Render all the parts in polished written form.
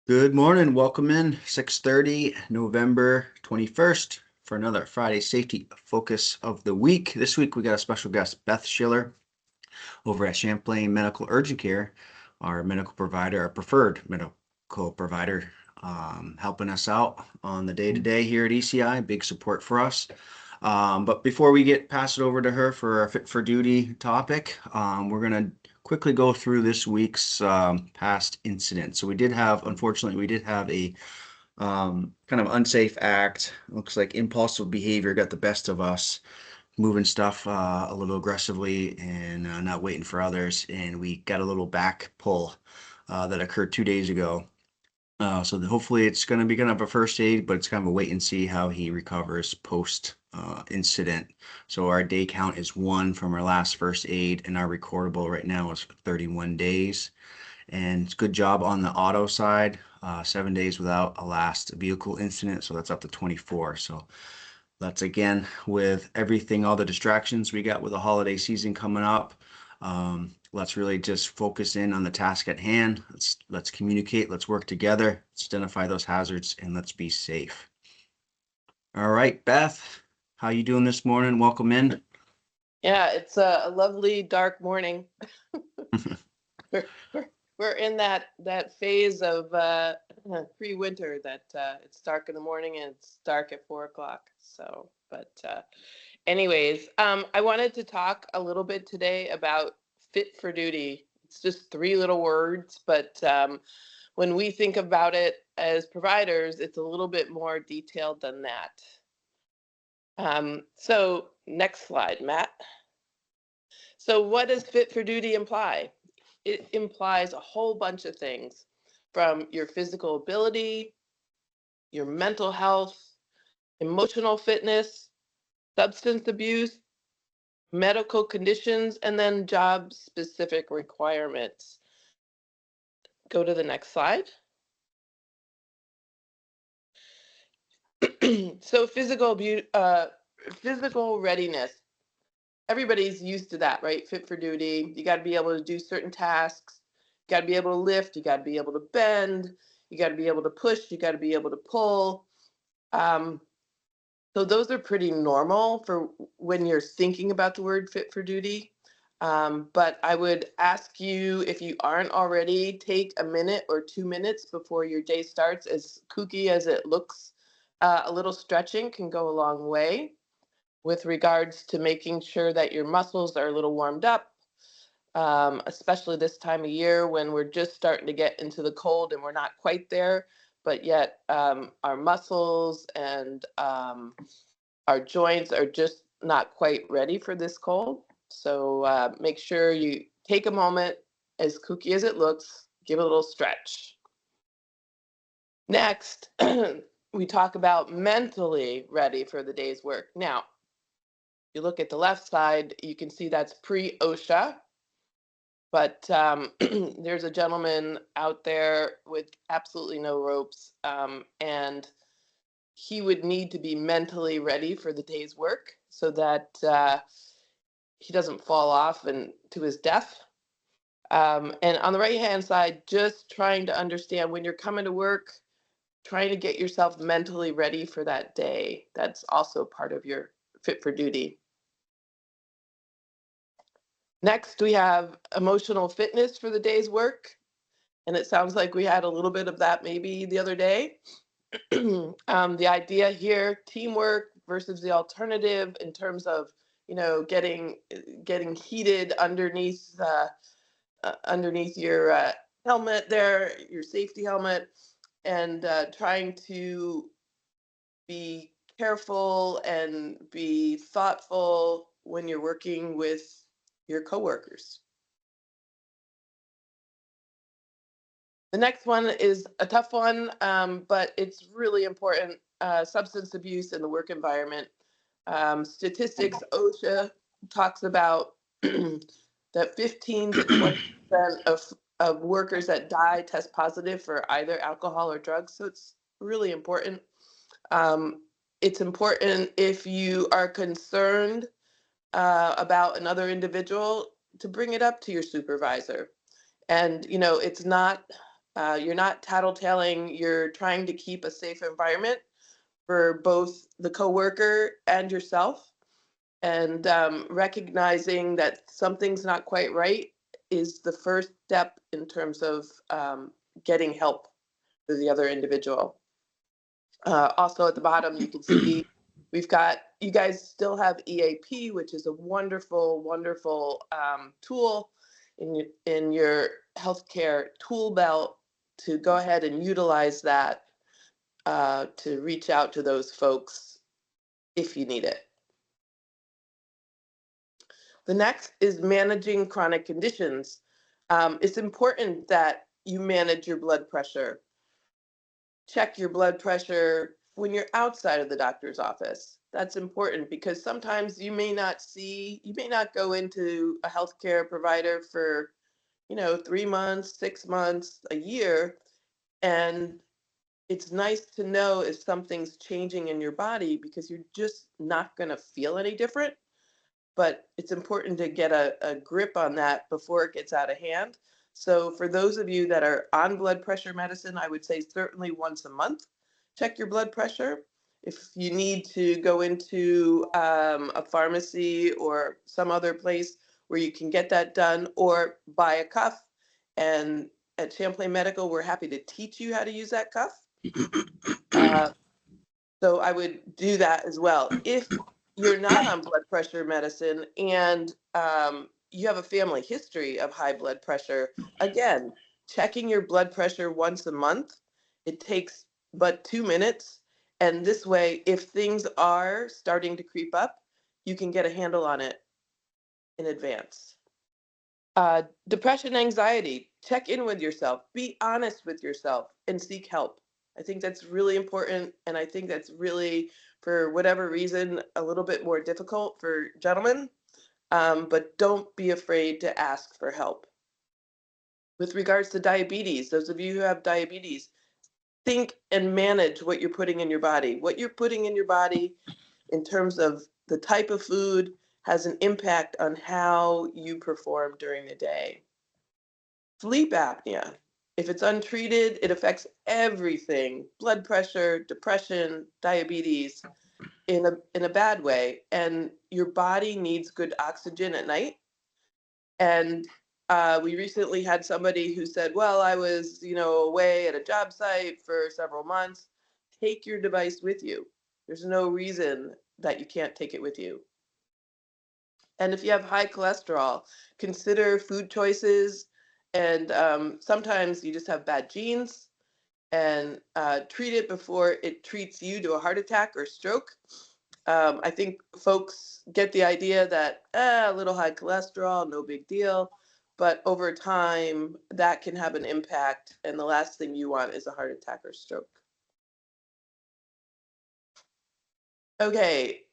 Good morning. Welcome in 6:30, November 21st for another Friday safety focus of the week. This week we got a special guest, Beth Schiller over at Champlain Medical Urgent Care, our medical provider, our preferred medical provider, helping us out on the day-to-day here at ECI. Big support for us. But before we pass it over to her for our Fit for Duty topic, we're going to quickly go through this week's past incidents. So unfortunately, we did have a kind of unsafe act. Looks like impulsive behavior got the best of us, moving stuff a little aggressively and not waiting for others. And we got a little back pull that occurred 2 days ago. So hopefully it's going to be kind of a first aid, but it's kind of a wait and see how he recovers post incident. So our day count is 1 from our last first aid, and our recordable right now is 31 days. And it's good job on the auto side, 7 days without a last vehicle incident. So that's up to 24. So that's again with everything, all the distractions we got with the holiday season coming up. Let's really just focus in on the task at hand. Let's communicate. Let's work together. Let's identify those hazards and let's be safe. All right, Beth, how you doing this morning? Welcome in. Yeah, it's a lovely dark morning. we're, we're in that phase of pre-winter that it's dark in the morning and it's dark at 4 o'clock. So, anyways, I wanted to talk a little bit today about fit for duty. It's just three little words, but when we think about it as providers, it's a little bit more detailed than that. So next slide, Matt. So what does fit for duty imply? It implies a whole bunch of things, from your physical ability, your mental health, emotional fitness, substance abuse, medical conditions, and then job specific requirements. Go to the next slide. So physical readiness. Everybody's used to that, right? Fit for duty. You got to be able to do certain tasks. You got to be able to lift. You got to be able to bend. You got to be able to push. You got to be able to pull. Um, so those are pretty normal for when you're thinking about the word fit for duty. But I would ask you, if you aren't already, take a minute or 2 minutes before your day starts. As kooky as it looks, a little stretching can go a long way with regards to making sure that your muscles are a little warmed up, especially this time of year when we're just starting to get into the cold and we're not quite there, but yet our muscles and our joints are just not quite ready for this cold. So make sure you take a moment, as kooky as it looks, give a little stretch. Next, we talk about mentally ready for the day's work. Now, you look at the left side, you can see that's pre-OSHA, but there's a gentleman out there with absolutely no ropes, and he would need to be mentally ready for the day's work so that he doesn't fall off and to his death. And on the right hand side, just trying to understand when you're coming to work, trying to get yourself mentally ready for that day. That's also part of your fit for duty. Next, we have emotional fitness for the day's work. And it sounds like we had a little bit of that maybe the other day. The idea here, teamwork versus the alternative in terms of, getting heated underneath your helmet there, your safety helmet, and trying to be careful and be thoughtful when you're working with your coworkers. The next one is a tough one, but it's really important. Substance abuse in the work environment. Statistics, OSHA talks about that 15 to 20% of workers that die test positive for either alcohol or drugs. So it's really important. Um, it's important if you are concerned about another individual to bring it up to your supervisor. And, it's not You're not tattletaling. You're trying to keep a safe environment for both the coworker and yourself. And recognizing that something's not quite right is the first step in terms of getting help for the other individual. Also at the bottom, you can see we've got, you guys still have EAP, which is a wonderful, wonderful tool in your healthcare tool belt to go ahead and utilize that to reach out to those folks if you need it. The next is managing chronic conditions. It's important that you manage your blood pressure. Check your blood pressure when you're outside of the doctor's office. That's important because sometimes you may not go into a healthcare provider for, 3 months, 6 months, a year. And it's nice to know if something's changing in your body because you're just not going to feel any different. But it's important to get a grip on that before it gets out of hand. So for those of you that are on blood pressure medicine, I would say certainly once a month, check your blood pressure. If you need to go into a pharmacy or some other place where you can get that done, or buy a cuff. And at Champlain Medical, we're happy to teach you how to use that cuff. So I would do that as well. If you're not on blood pressure medicine and you have a family history of high blood pressure, again, checking your blood pressure once a month, it takes but 2 minutes. And this way, if things are starting to creep up, you can get a handle on it in advance. Depression, anxiety, check in with yourself, be honest with yourself, and seek help. I think that's really important. And I think that's really, for whatever reason, a little bit more difficult for gentlemen. But don't be afraid to ask for help. With regards to diabetes, those of you who have diabetes, think and manage what you're putting in your body. What you're putting in your body in terms of the type of food has an impact on how you perform during the day. Sleep apnea, if it's untreated, it affects everything: blood pressure, depression, diabetes, in a bad way. And your body needs good oxygen at night. And we recently had somebody who said, well, I was, away at a job site for several months. Take your device with you. There's no reason that you can't take it with you. And if you have high cholesterol, consider food choices. And sometimes you just have bad genes, and treat it before it treats you to a heart attack or stroke. I think folks get the idea that a little high cholesterol, no big deal. But over time, that can have an impact. And the last thing you want is a heart attack or stroke. Okay,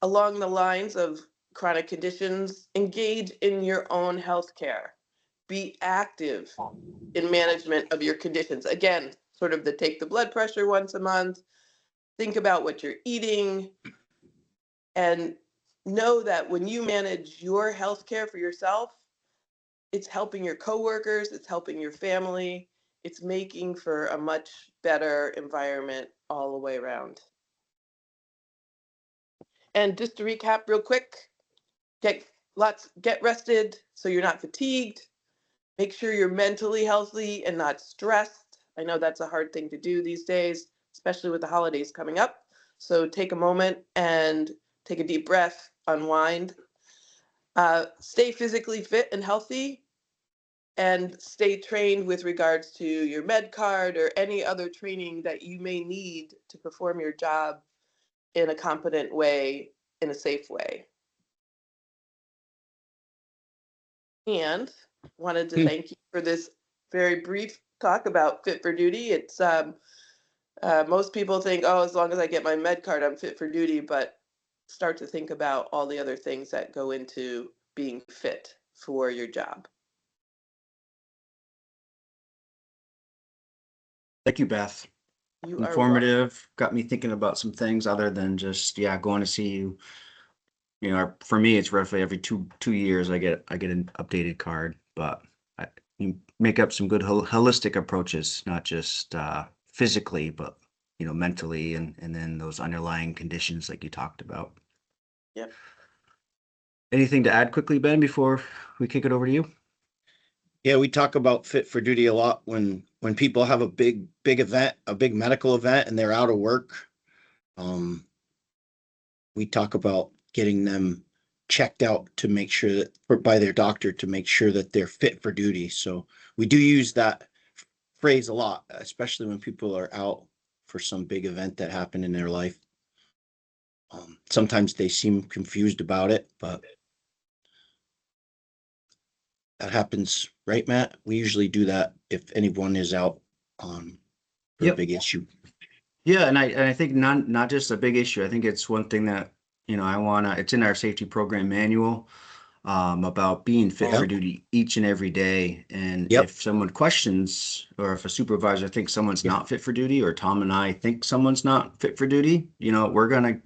along the lines of chronic conditions, engage in your own health care. Be active in management of your conditions. Again, sort of take the blood pressure once a month, think about what you're eating, and know that when you manage your health care for yourself, it's helping your coworkers, it's helping your family, it's making for a much better environment all the way around. And just to recap real quick, get rested so you're not fatigued. Make sure you're mentally healthy and not stressed. I know that's a hard thing to do these days, especially with the holidays coming up. So take a moment and take a deep breath, unwind. Stay physically fit and healthy, and stay trained with regards to your med card or any other training that you may need to perform your job in a competent way, in a safe way. And wanted to thank you for this very brief talk about Fit for Duty. It's most people think, oh, as long as I get my med card, I'm fit for duty, but start to think about all the other things that go into being fit for your job. Thank you, Beth. You are Informative, got me thinking about some things other than just, going to see you. For me, it's roughly every two years I get an updated card, but you make up some good holistic approaches, not just physically, but mentally, and then those underlying conditions like you talked about. Yep. Anything to add quickly, Ben, before we kick it over to you? Yeah, we talk about fit for duty a lot when people have a big event, a big medical event, and they're out of work. We talk about getting them checked out to make sure that, or by their doctor, to make sure that they're fit for duty. So we do use that phrase a lot, especially when people are out for some big event that happened in their life. Sometimes they seem confused about it, but that happens, right, Matt? We usually do that if anyone is out on for a big issue. Yeah, and I think not just a big issue. I think it's one thing that it's in our safety program manual, about being fit for duty each and every day. And Yep. if someone questions, or if a supervisor thinks someone's Yep. not fit for duty, or Tom and I think someone's not fit for duty, we're gonna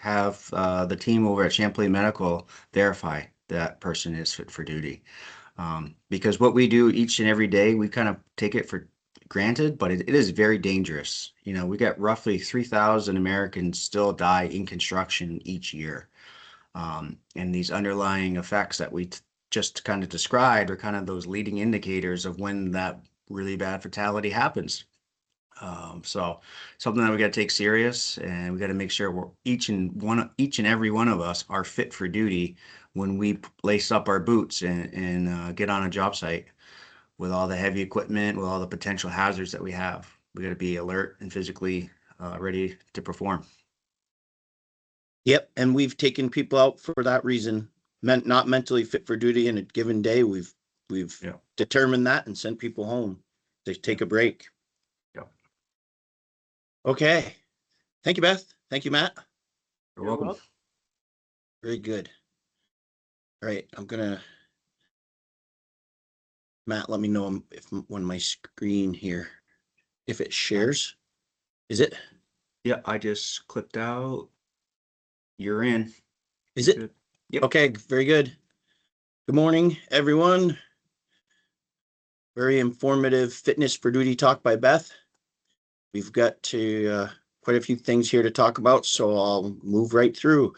have the team over at Champlain Medical verify that person is fit for duty. Because what we do each and every day, we kind of take it for granted, but it is very dangerous. We got roughly 3,000 Americans still die in construction each year. And these underlying effects that we just kind of described are kind of those leading indicators of when that really bad fatality happens. So something that we got to take serious, and we got to make sure we're each and every one of us are fit for duty when we lace up our boots and get on a job site with all the heavy equipment, with all the potential hazards that we have. We got to be alert and physically ready to perform. Yep, and we've taken people out for that reason, not mentally fit for duty in a given day. We've determined that and sent people home to take a break. Yep. Okay. Thank you, Beth. Thank you, Matt. You're welcome. Very good. All right, Matt, let me know when my screen here, if it shares. Is it? Yeah, I just clicked out. You're in. Is it? Good. Yep. Okay, very good. Good morning, everyone. Very informative fitness for duty talk by Beth. We've got quite a few things here to talk about, so I'll move right through.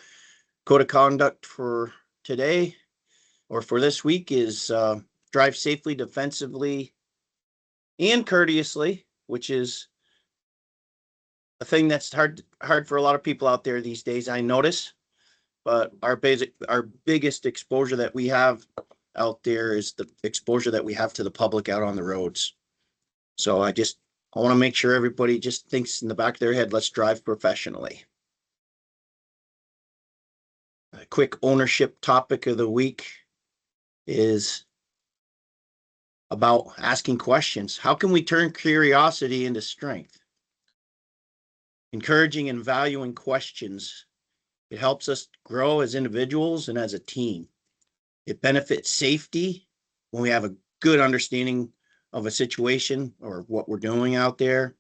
Code of conduct for today, or for this week, is drive safely, defensively, and courteously, which is a thing that's hard for a lot of people out there these days, I notice. But our biggest exposure that we have out there is the exposure that we have to the public out on the roads. So I want to make sure everybody just thinks in the back of their head, let's drive professionally. A quick ownership topic of the week is about asking questions. How can we turn curiosity into strength? Encouraging and valuing questions. It helps us grow as individuals and as a team. It benefits safety when we have a good understanding of a situation or what we're doing out there.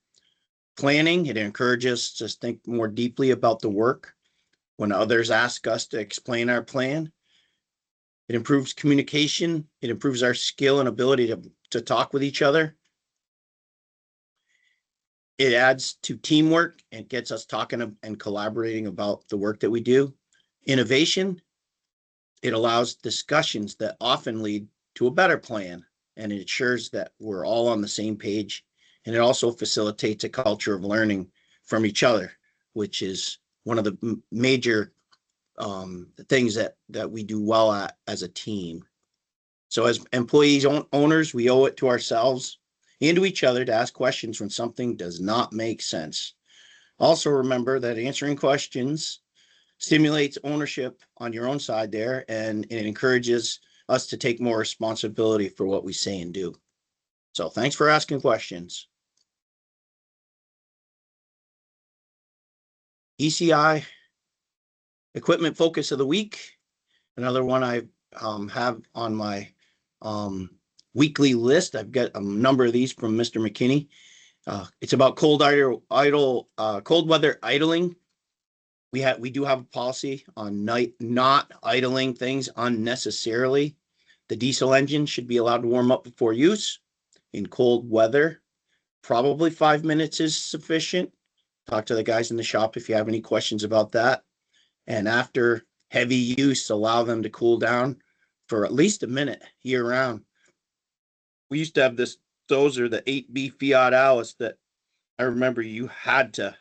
Planning, it encourages us to think more deeply about the work when others ask us to explain our plan. It improves communication. It improves our skill and ability to talk with each other. It adds to teamwork and gets us talking and collaborating about the work that we do. Innovation, it allows discussions that often lead to a better plan, and it ensures that we're all on the same page. And it also facilitates a culture of learning from each other, which is one of the major things that we do well at as a team. So as employees, owners, we owe it to ourselves and to each other to ask questions when something does not make sense. Also remember that answering questions stimulates ownership on your own side there, and it encourages us to take more responsibility for what we say and do. So thanks for asking questions. ECI equipment focus of the week. Another one I have on my weekly list. I've got a number of these from Mr. McKinney. It's about cold weather idling. We do have a policy on not idling things unnecessarily. The diesel engine should be allowed to warm up before use. In cold weather, probably 5 minutes is sufficient. Talk to the guys in the shop if you have any questions about that. And after heavy use, allow them to cool down for at least a minute year round. We used to have this dozer, the 8B Fiat Alice, that I remember you had to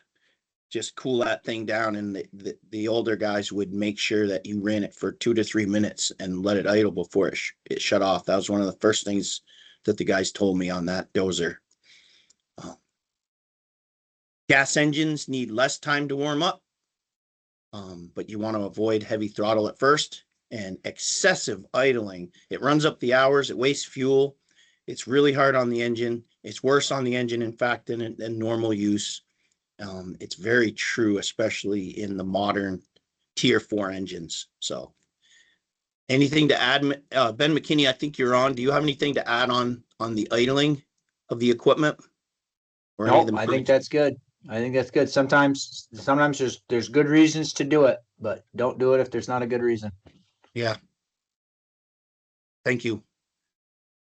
just cool that thing down, and the older guys would make sure that you ran it for 2 to 3 minutes and let it idle before it shut off. That was one of the first things that the guys told me on that dozer. Gas engines need less time to warm up, but you want to avoid heavy throttle at first and excessive idling. It runs up the hours, it wastes fuel. It's really hard on the engine. It's worse on the engine, in fact, than normal use. It's very true, especially in the modern Tier 4 engines. So anything to add? Ben McKinney, I think you're on. Do you have anything to add on the idling of the equipment? Or any of No, the I think that's good. I think that's good. Sometimes there's good reasons to do it, but don't do it if there's not a good reason. Yeah. Thank you.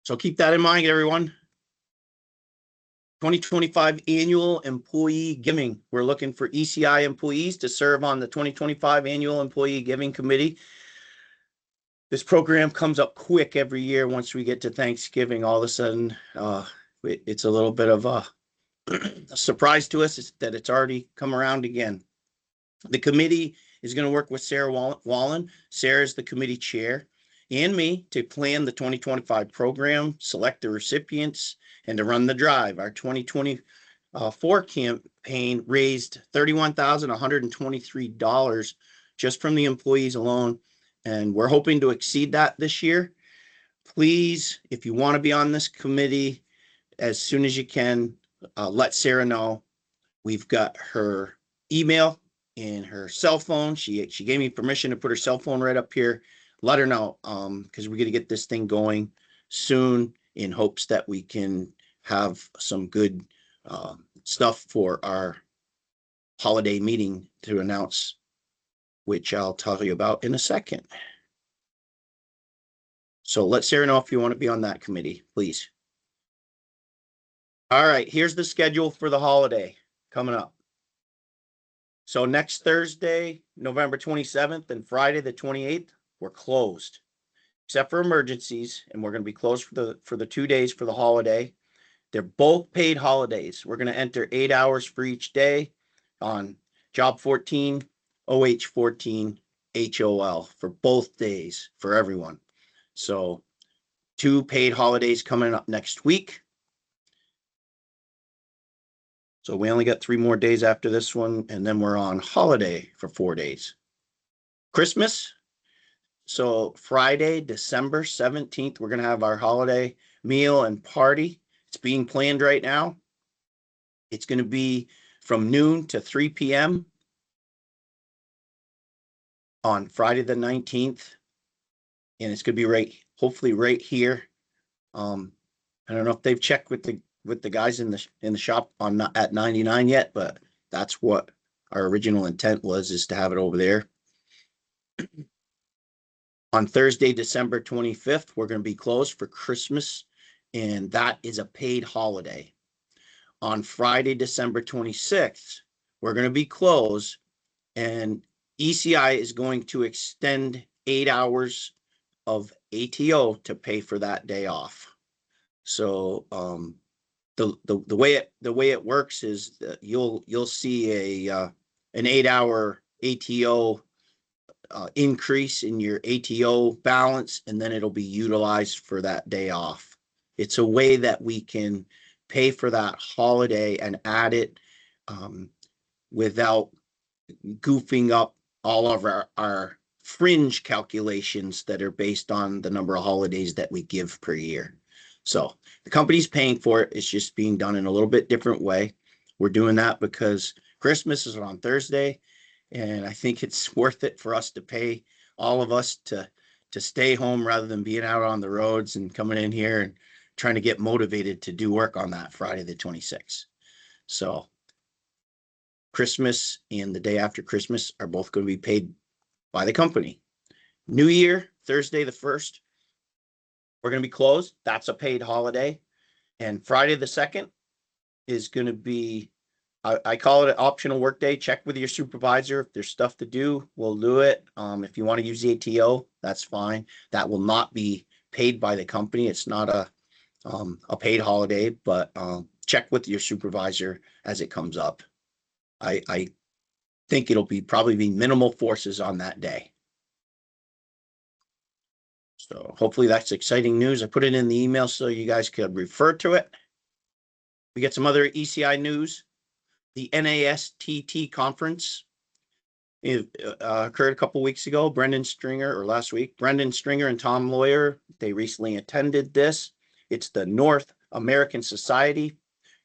So keep that in mind, everyone. 2025 annual employee giving. We're looking for ECI employees to serve on the 2025 annual employee giving committee. This program comes up quick every year. Once we get to Thanksgiving, all of a sudden, it's a little bit of a surprise to us that it's already come around again. The committee is going to work with Sarah Wallen. Sarah is the committee chair, and me to plan the 2025 program, select the recipients, and to run the drive. Our 2024 campaign raised $31,123 just from the employees alone, and we're hoping to exceed that this year. Please, if you want to be on this committee, as soon as you can, let Sarah know. We've got her email and her cell phone. She gave me permission to put her cell phone right up here. Let her know, because we're going to get this thing going soon in hopes that we can have some good stuff for our holiday meeting to announce, which I'll tell you about in a second. So let Sarah know if you want to be on that committee, please. All right, here's the schedule for the holiday coming up. So next Thursday, November 27th, and Friday the 28th, we're closed, except for emergencies, and we're going to be closed for the 2 days for the holiday. They're both paid holidays. We're going to enter 8 hours for each day on Job 14, OH 14, HOL for both days for everyone. So 2 paid holidays coming up next week. So we only got 3 more days after this one, and then we're on holiday for 4 days. Christmas. So Friday, December 17th, we're going to have our holiday meal and party. It's being planned right now. It's going to be from noon to 3 p.m. on Friday the 19th. And it's going to be hopefully right here. I don't know if they've checked with the guys in the shop at 99 yet, but that's what our original intent was, is to have it over there. On Thursday, December 25th, we're going to be closed for Christmas, and that is a paid holiday. On Friday, December 26th, we're going to be closed, and ECI is going to extend 8 hours of ATO to pay for that day off. So the way it works is that you'll see an 8-hour ATO increase in your ATO balance, and then it'll be utilized for that day off. It's a way that we can pay for that holiday and add it without goofing up all of our fringe calculations that are based on the number of holidays that we give per year. So the company's paying for it. It's just being done in a little bit different way. We're doing that because Christmas is on Thursday, and I think it's worth it for us to pay all of us to stay home rather than being out on the roads and coming in here and trying to get motivated to do work on that Friday the 26th. So Christmas and the day after Christmas are both going to be paid by the company. New Year, Thursday the 1st, we're going to be closed. That's a paid holiday. And Friday the 2nd is going to be, I call it an optional workday. Check with your supervisor. If there's stuff to do, we'll do it. If you want to use the ATO, that's fine. That will not be paid by the company. It's not a paid holiday, but check with your supervisor as it comes up. I think it'll probably be minimal forces on that day. So hopefully that's exciting news. I put it in the email so you guys could refer to it. We get some other ECI news. The NASTT conference occurred a couple weeks ago. Brendan Stringer and Tom Lawyer, they recently attended this. It's the North American Society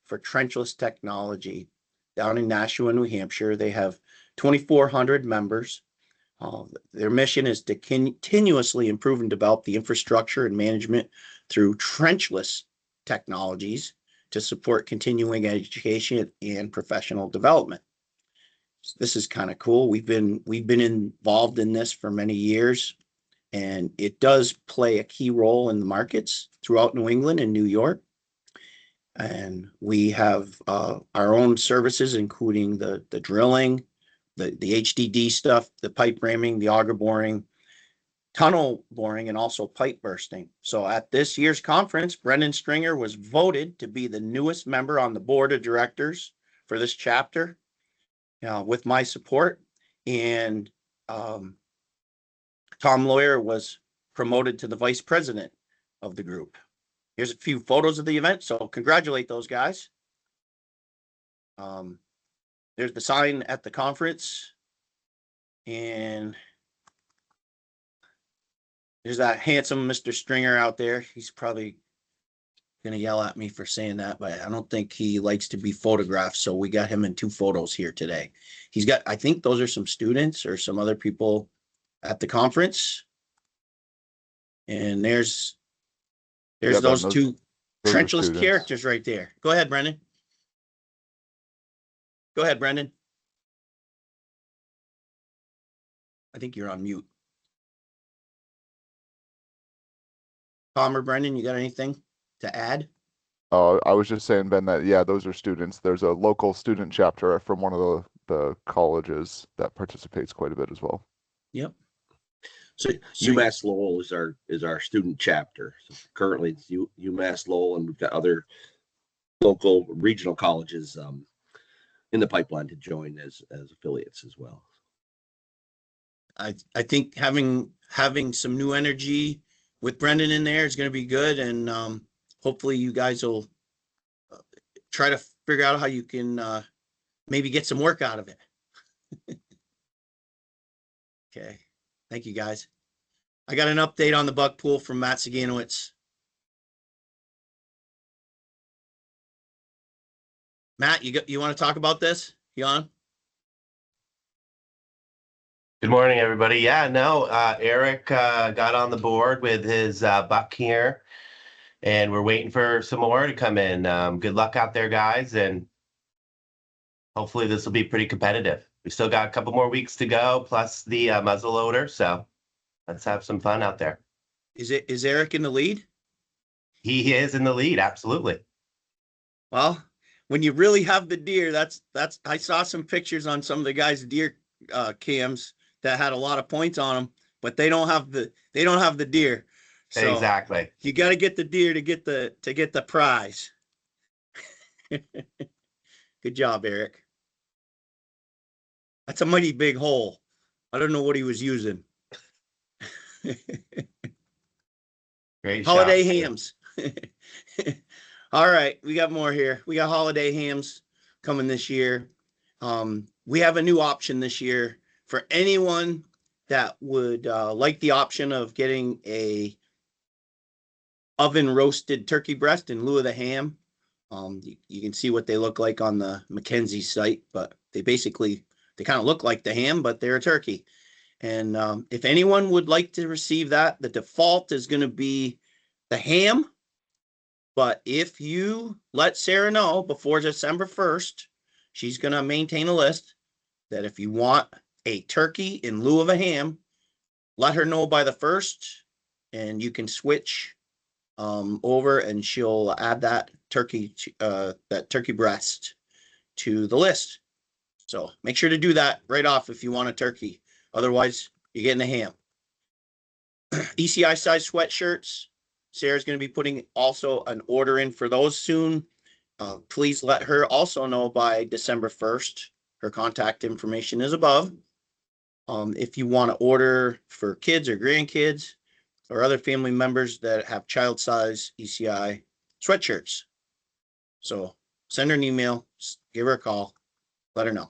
for Trenchless Technology down in Nashua, New Hampshire. They have 2,400 members. Their mission is to continuously improve and develop the infrastructure and management through trenchless technologies to support continuing education and professional development. This is kind of cool. We've been involved in this for many years, and it does play a key role in the markets throughout New England and New York. And we have our own services, including the drilling, the HDD stuff, the pipe ramming, the auger boring, tunnel boring, and also pipe bursting. So at this year's conference, Brendan Stringer was voted to be the newest member on the board of directors for this chapter, with my support. And Tom Lawyer was promoted to the vice president of the group. Here's a few photos of the event, so congratulate those guys. There's the sign at the conference, and there's that handsome Mr. Stringer out there. He's probably going to yell at me for saying that, but I don't think he likes to be photographed, so we got him in 2 photos here today. He's got, I think those are some students or some other people at the conference. And there's those two trenchless characters right there. Go ahead, Brendan. Go ahead, Brendan. I think you're on mute. Tom or Brendan, you got anything to add? I was just saying, Ben, that, yeah, those are students. There's a local student chapter from one of the colleges that participates quite a bit as well. Yep. So UMass Lowell is our student chapter. So currently it's UMass Lowell, and we've got other local regional colleges in the pipeline to join as affiliates as well. I think having some new energy with Brendan in there is going to be good, and hopefully you guys will try to figure out how you can maybe get some work out of it. Okay. Thank you, guys. I got an update on the buck pool from Matt Saganowitz. Matt, you want to talk about this? You on? Good morning, everybody. Yeah, no, Eric got on the board with his buck here, and we're waiting for some more to come in. Good luck out there, guys, and hopefully this will be pretty competitive. We still got a couple more weeks to go, plus the muzzle loader, so let's have some fun out there. Is Eric in the lead? He is in the lead, absolutely. Well, when you really have the deer, that's I saw some pictures on some of the guys' deer cams that had a lot of points on them, but they don't have the deer. So exactly. You got to get the deer to get the prize. Good job, Eric. That's a mighty big hole. I don't know what he was using. Great holiday shot. hams. All right, we got more here. We got holiday hams coming this year. We have a new option this year for anyone that would like the option of getting a oven roasted turkey breast in lieu of the ham. You can see what they look like on the Mackenzie site, but they kind of look like the ham, but they're a turkey. And if anyone would like to receive that, the default is going to be the ham. But if you let Sarah know before December 1st, she's going to maintain a list that if you want a turkey in lieu of a ham, let her know by the 1st, and you can switch over, and she'll add that turkey breast to the list. So make sure to do that right off if you want a turkey. Otherwise, you're getting a ham. ECI size sweatshirts. Sarah's going to be putting also an order in for those soon. Please let her also know by December 1st. Her contact information is above. If you want to order for kids or grandkids or other family members that have child size ECI sweatshirts. So send her an email, give her a call, let her know.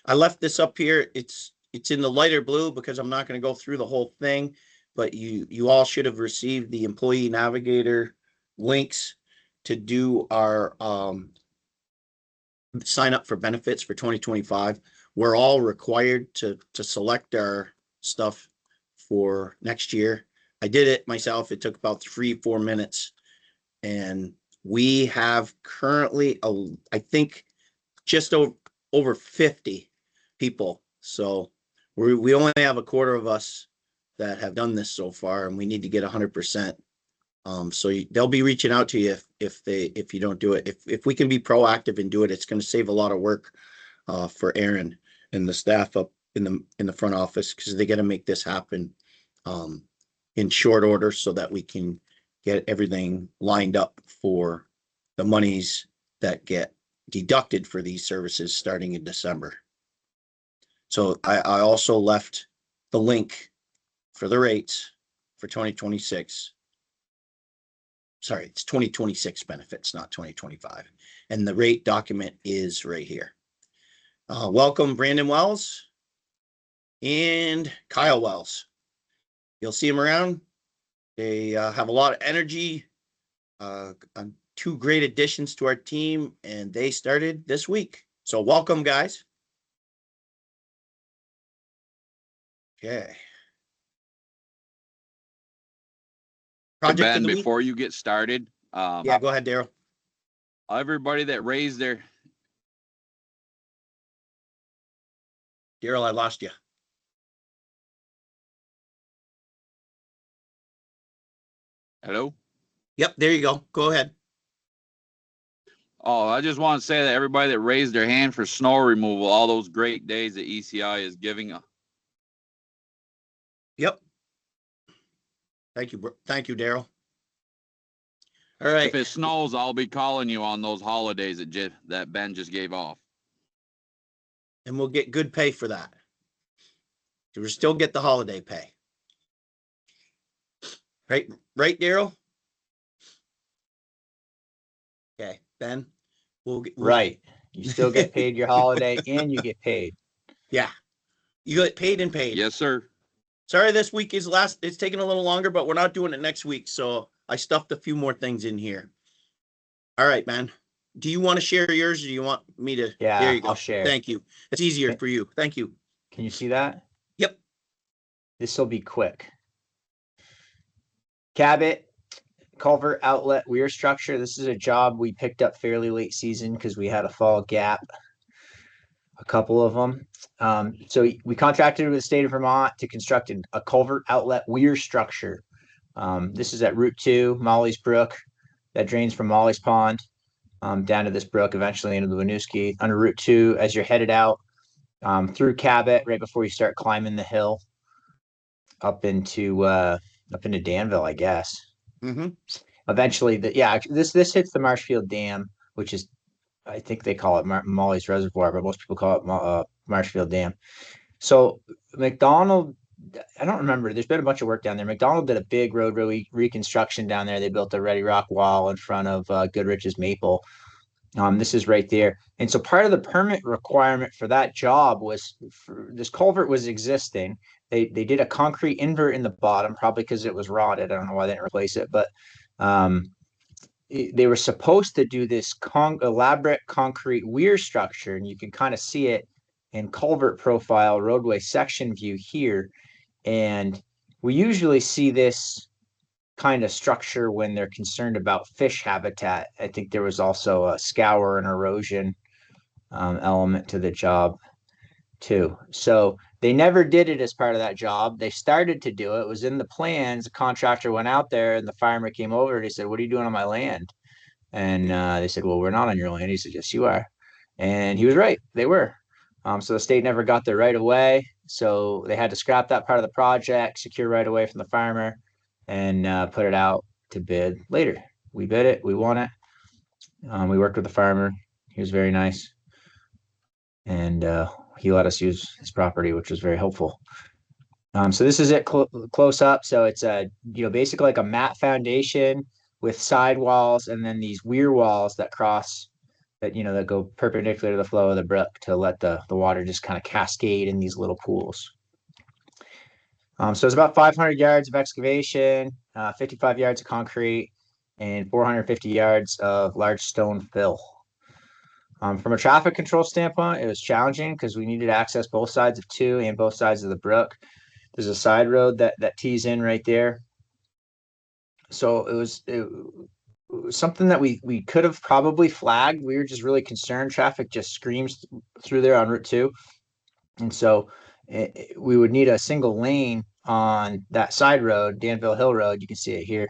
I left this up here. It's in the lighter blue because I'm not going to go through the whole thing, but you all should have received the Employee Navigator links to do our sign up for benefits for 2025. We're all required to select our stuff for next year. I did it myself. It took about 3-4 minutes, and we have currently, I think, just over 50 people. So we only have a quarter of us that have done this so far, and we need to get 100%. So they'll be reaching out to you if you don't do it. If we can be proactive and do it, it's going to save a lot of work for Aaron and the staff up in the front office, because they got to make this happen in short order so that we can get everything lined up for the monies that get deducted for these services starting in December. So I also left the link for the rates for 2026. Sorry, it's 2026 benefits, not 2025. And the rate document is right here. Welcome, Brandon Wells and Kyle Wells. You'll see them around. They have a lot of energy, two great additions to our team, and they started this week. So welcome, guys. Okay. Project Ben, of the week. before you get started, Yeah, go ahead, Daryl. everybody that raised their, Daryl, I lost you. hello? Yep, there you go. Go ahead. Oh, I just want to say that everybody that raised their hand for snow removal, all those great days that ECI is giving. Yep. Thank you. Thank you, Daryl. All right. If it snows, I'll be calling you on those holidays that Ben just gave off. And we'll get good pay for that. We'll still get the holiday pay. Right, Daryl? Okay, Ben. Right. You still get paid your holiday and you get paid. Yeah. You get paid and paid. Yes, sir. Sorry, this week is it's taking a little longer, but we're not doing it next week. So I stuffed a few more things in here. All right, man. Do you want to share yours or do you want me to? Yeah, there you go. I'll share. Thank you. It's easier for you. Thank you. Can you see that? Yep. This will be quick. Cabot culvert outlet weir structure. This is a job we picked up fairly late season because we had a fall gap, a couple of them. So we contracted with the state of Vermont to construct a culvert outlet weir structure. This is at Route 2, Molly's Brook, that drains from Molly's Pond down to this brook, eventually into the Winooski. Under Route 2, as you're headed out through Cabot, right before you start climbing the hill up into Danville, I guess. Mm-hmm. Eventually, this hits the Marshfield Dam, which is, I think they call it Molly's Reservoir, but most people call it Marshfield Dam. So McDonald, I don't remember. There's been a bunch of work down there. McDonald did a big road reconstruction down there. They built a Ready Rock wall in front of Goodrich's Maple. This is right there. And so part of the permit requirement for that job was this culvert was existing. They did a concrete invert in the bottom, probably because it was rotted. I don't know why they didn't replace it, but they were supposed to do this elaborate concrete weir structure, and you can kind of see it in culvert profile roadway section view here. And we usually see this kind of structure when they're concerned about fish habitat. I think there was also a scour and erosion element to the job too. So They never did it as part of that job. They started to do it. It was in the plans. The contractor went out there and the fireman came over and he said, "What are you doing on my land?" And they said, "Well, we're not on your land." He said, "Yes, you are." And he was right. They were. So the state never got the right of way. So they had to scrap that part of the project, secure right of way from the farmer, and put it out to bid later. We bid it. We won it. We worked with the farmer. He was very nice. And he let us use his property, which was very helpful. So this is it close up. So it's basically like a mat foundation with side walls and then these weir walls that cross that go perpendicular to the flow of the brook to let the water just kind of cascade in these little pools. So it's about 500 yards of excavation, 55 yards of concrete, and 450 yards of large stone fill. From a traffic control standpoint, it was challenging because we needed to access both sides of 2 and both sides of the brook. There's a side road that tees in right there. So it was something that we could have probably flagged. We were just really concerned. Traffic just screams through there on Route 2. And so we would need a single lane on that side road, Danville Hill Road. You can see it here.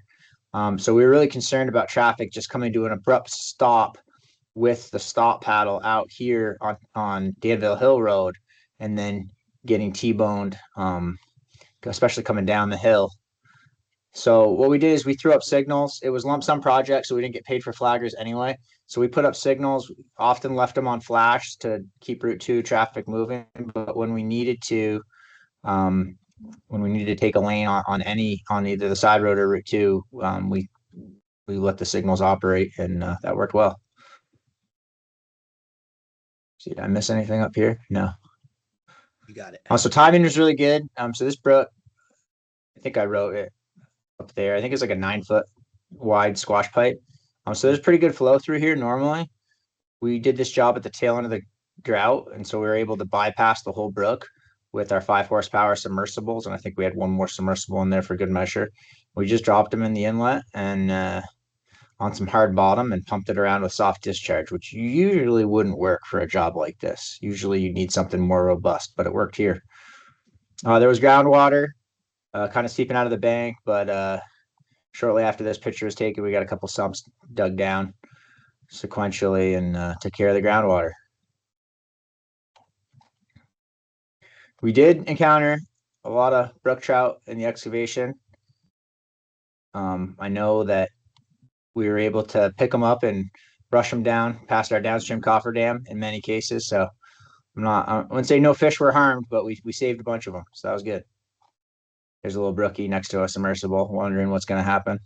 So we were really concerned about traffic just coming to an abrupt stop with the stop paddle out here on Danville Hill Road and then getting T-boned, especially coming down the hill. So what we did is we threw up signals. It was lump sum project, so we didn't get paid for flaggers anyway. So we put up signals, often left them on flash to keep Route 2 traffic moving. But when we needed to take a lane on either the side road or Route 2, we let the signals operate, and that worked well. See, did I miss anything up here? No. You got it. So timing was really good. So this brook, I think I wrote it up there. I think it's like a 9-foot wide squash pipe. So there's pretty good flow through here normally. We did this job at the tail end of the drought, and so we were able to bypass the whole brook with our 5 horsepower submersibles, and I think we had one more submersible in there for good measure. We just dropped them in the inlet and on some hard bottom and pumped it around with soft discharge, which usually wouldn't work for a job like this. Usually you need something more robust, but it worked here. There was groundwater kind of seeping out of the bank, but shortly after this picture was taken, we got a couple sumps dug down sequentially and took care of the groundwater. We did encounter a lot of brook trout in the excavation. I know that we were able to pick them up and brush them down past our downstream cofferdam in many cases. So I wouldn't say no fish were harmed, but we saved a bunch of them. So that was good. There's a little brookie next to a submersible, wondering what's going to happen.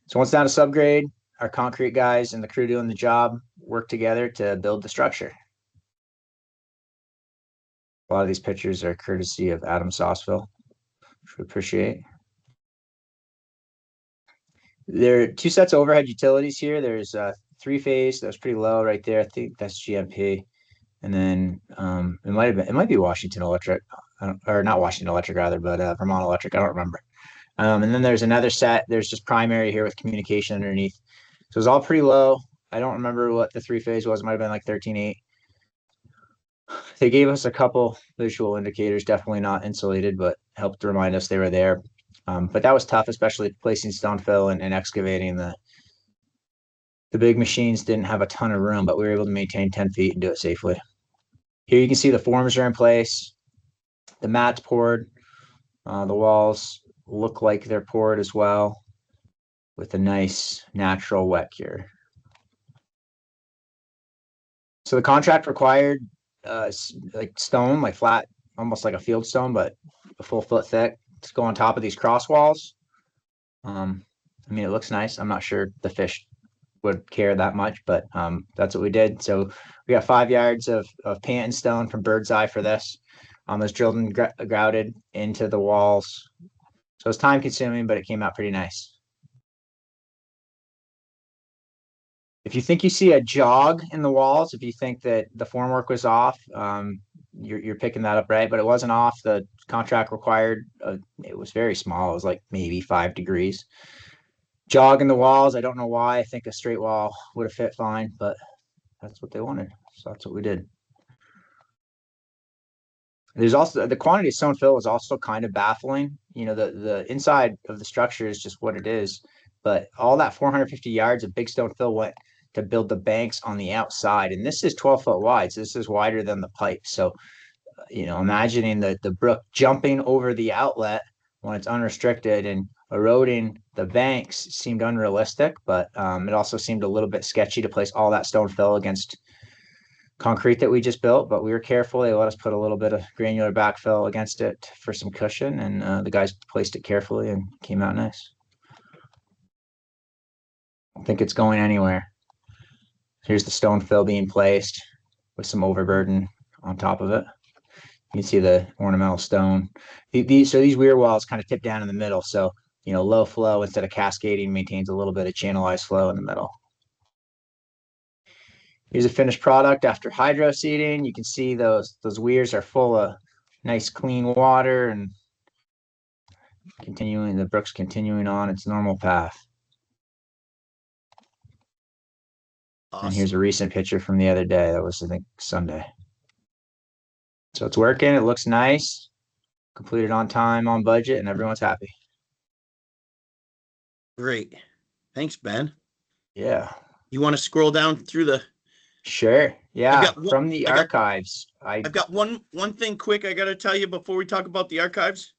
So once down to subgrade, our concrete guys and the crew doing the job work together to build the structure. A lot of these pictures are courtesy of Adam Sauceville, which we appreciate. There are 2 sets of overhead utilities here. There's a 3-phase that's pretty low right there. I think that's GMP. And then it might be Washington Electric, or not Washington Electric rather, but Vermont Electric. I don't remember. And then there's another set. There's just primary here with communication underneath. So it's all pretty low. I don't remember what the 3-phase was. It might have been like 13.8. They gave us a couple visual indicators, definitely not insulated, but helped remind us they were there. But that was tough, especially placing stone fill and excavating. The big machines didn't have a ton of room, but we were able to maintain 10 feet and do it safely. Here you can see the forms are in place. The mat's poured. The walls look like they're poured as well with a nice natural wet cure. So the contract required like stone, like flat, almost like a field stone, but a full foot thick to go on top of these cross walls. I mean, it looks nice. I'm not sure the fish would care that much, but that's what we did. So we got 5 yards of paint and stone from Bird's Eye for this. It was drilled and grouted into the walls. So it's time consuming, but it came out pretty nice. If you think you see a jog in the walls, if you think that the formwork was off, you're picking that up right, but it wasn't off. The contract required, it was very small. It was like maybe 5 degrees. Jog in the walls. I don't know why. I think a straight wall would have fit fine, but that's what they wanted. So that's what we did. There's also the quantity of stone fill is also kind of baffling. You know, the inside of the structure is just what it is, but all that 450 yards of big stone fill went to build the banks on the outside, and this is 12 foot wide, so this is wider than the pipe. So, you know, imagining the brook jumping over the outlet when it's unrestricted and eroding the banks seemed unrealistic, but it also seemed a little bit sketchy to place all that stone fill against concrete that we just built, but we were careful. They let us put a little bit of granular backfill against it for some cushion, and the guys placed it carefully and came out nice. I don't think it's going anywhere. Here's the stone fill being placed with some overburden on top of it. You can see the ornamental stone. So these weir walls kind of tip down in the middle. So, you know, low flow instead of cascading maintains a little bit of channelized flow in the middle. Here's a finished product after hydro seeding. You can see those weirs are full of nice clean water and the brook's continuing on its normal path. Awesome. And here's a recent picture from the other day. That was, I think, Sunday. So it's working. It looks nice. Completed on time, on budget, and everyone's happy. Great. Thanks, Ben. Yeah. You want to scroll down through the? Sure. Yeah. From the I got- archives. I've got one thing quick I got to tell you before we talk about the archives.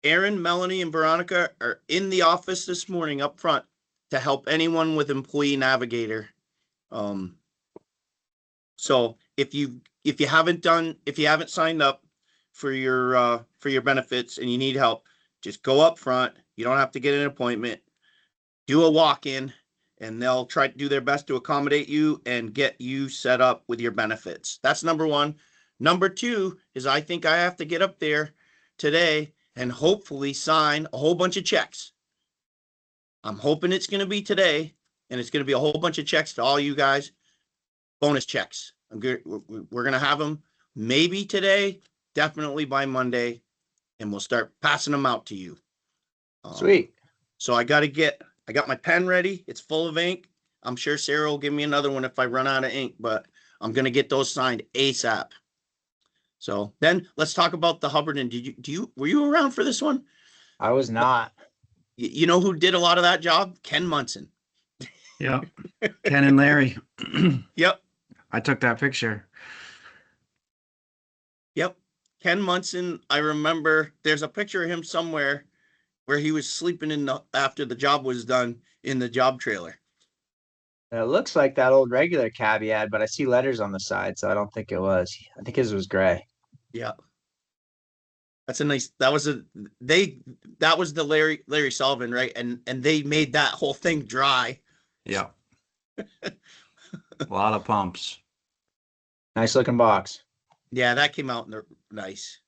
Aaron, Melanie, and Veronica are in the office this morning up front to help anyone with Employee Navigator. So if you haven't signed up for your benefits and you need help, just go up front. You don't have to get an appointment. Do a walk-in, and they'll try to do their best to accommodate you and get you set up with your benefits. That's number one. Number two is I think I have to get up there today and hopefully sign a whole bunch of checks. I'm hoping it's going to be today, and it's going to be a whole bunch of checks to all you guys. Bonus checks. We're going to have them maybe today, definitely by Monday, and we'll start passing them out to you. Sweet. So I got my pen ready. It's full of ink. I'm sure Sarah will give me another one if I run out of ink, but I'm going to get those signed ASAP. So then let's talk about the Hubbardton. Were you around for this one? I was not. You know who did a lot of that job? Ken Munson. Yeah. Ken and Larry. Yep. I took that picture. Yep. Ken Munson. I remember there's a picture of him somewhere where he was sleeping after the job was done in the job trailer. It looks like that old regular cab he had, but I see letters on the side, so I don't think it was. I think his was gray. Yeah. That was the Larry Sullivan, right? And they made that whole thing dry. Yeah. A lot of pumps. Nice looking box. Yeah, that came out in the nice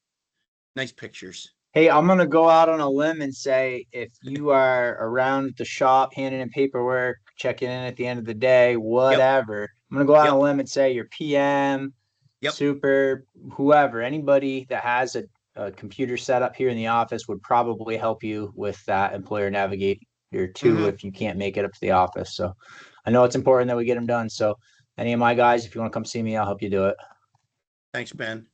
pictures. Hey, I'm going to go out on a limb and say if you are around the shop handing in paperwork, checking in at the end of the day, whatever, I'm going to go out on a limb and say your PM, super, whoever, anybody that has a computer set up here in the office would probably help you with that Employer Navigator too if you can't make it up to the office. So I know it's important that we get them done. So any of my guys, if you want to come see me, I'll help you do it. Thanks, Ben.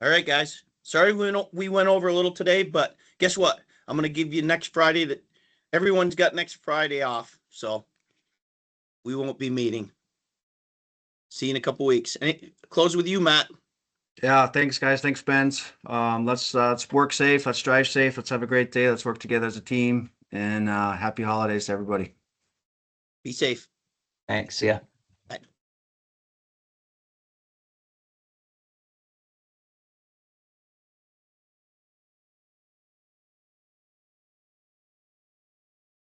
All right, guys. Sorry we went over a little today, but guess what? I'm going to give you next Friday that everyone's got next Friday off. So we won't be meeting. See you in a couple weeks. And close with you, Matt. Yeah, thanks, guys. Thanks, Benz. Let's work safe. Let's drive safe. Let's have a great day. Let's work together as a team. And happy holidays to everybody. Be safe. Thanks. Yeah.